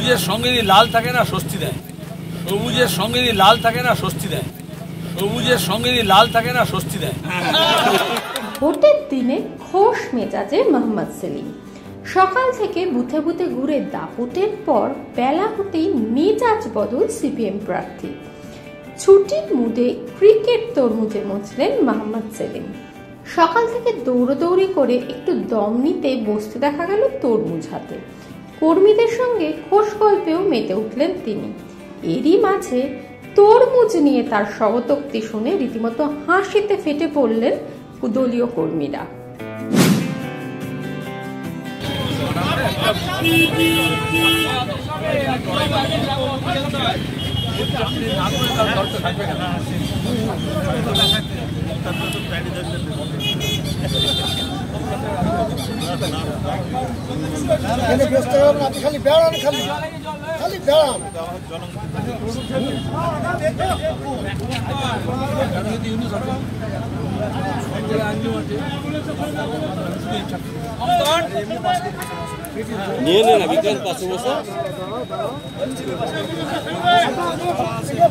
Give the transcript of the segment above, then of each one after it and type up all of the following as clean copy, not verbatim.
সবুজের সঙ্গে লাল থাকে না স্বস্তি দেয়, সবুজের সঙ্গে লাল থাকে না স্বস্তি দেয়, সবুজের সঙ্গে লাল থাকে না স্বস্তি দেয়। ভোটের দিনে খোশ মেজাজে মোহাম্মদ সেলিম। সকাল থেকে বুথে বুথে ঘুরে দাপুটের পর বেলা হতেই মেজাজ বদল সিপিএম প্রার্থী। ছুটির মুডে ক্রিকেট তরমুজে মজলেন মোহাম্মদ সেলিম। সকাল থেকে দৌড়দৌড়ি করে একটু দম নিতে বসতে দেখা গেল তরমুজ হাতে। কর্মীদের সঙ্গে খোশ গল্পেও মেতে উঠলেন তিনি। এরই মাঝে তরমুজ নিয়ে তার স্বগতোক্তি শুনে রীতিমতো হাসিতে ফেটে পড়লেন দলীয় কর্মীরা। খালি বেড়ান, খালি খালি বেড়ান। নিয়ে নেন বিকাশ পাশে বসে।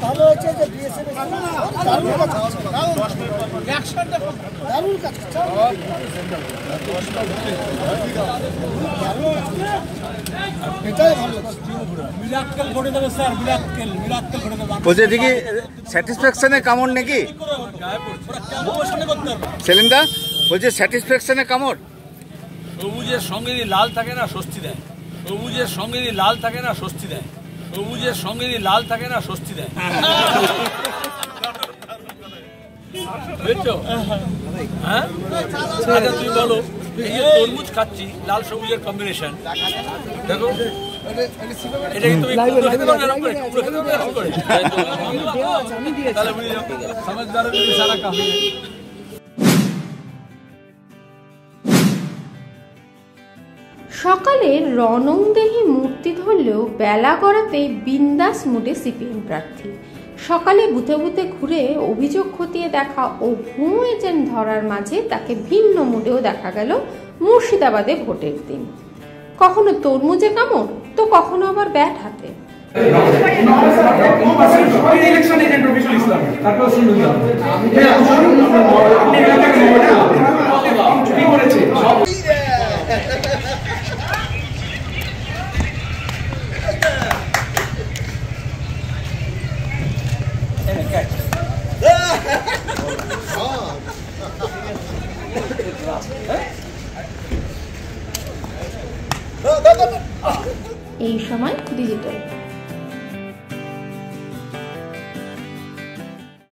ভালো হয়েছে যে বলছে দেখি স্যাটিসফ্যাকশনে কামড় নাকি সেলিমদা? বলছে স্যাটিসফ্যাকশনে কামড়। সবুজের সঙ্গে লাল থাকে না স্বস্তি দেয়, সবুজের সঙ্গে লাল থাকে না স্বস্তি দেয়, সবুজের সঙ্গে লাল থাকে না স্বস্তি দেয়। বুঝছো? হ্যাঁ, আচ্ছা তুমি বলো, এই যে তরমুজ খাচ্ছি, লাল সবুজের কম্বিনেশন, দেখো এটা কি তুমি কুমড়ো খেতে পারবে এরকম করে? কুমড়ো খেতে পারবে এরকম করে? তাহলে বুঝে যাও, সমঝদার ইশারা কাফি। সকালে রণংদেহী মূর্তি ধরলেও বেলা গড়াতে বিন্দাস মুডে সিপিএম প্রার্থী। সকালে বুথে বুথে ঘুরে অভিযোগ খতিয়ে দেখা ও ভুয়ো এজেন্ট ধরার মাঝে তাকে ভিন্ন মুডেও দেখা গেল মুর্শিদাবাদে ভোটের দিন। কখনো তরমুজে কামড় তো কখনো আবার ব্যাট হাতে। এই সময় ডিজিটাল।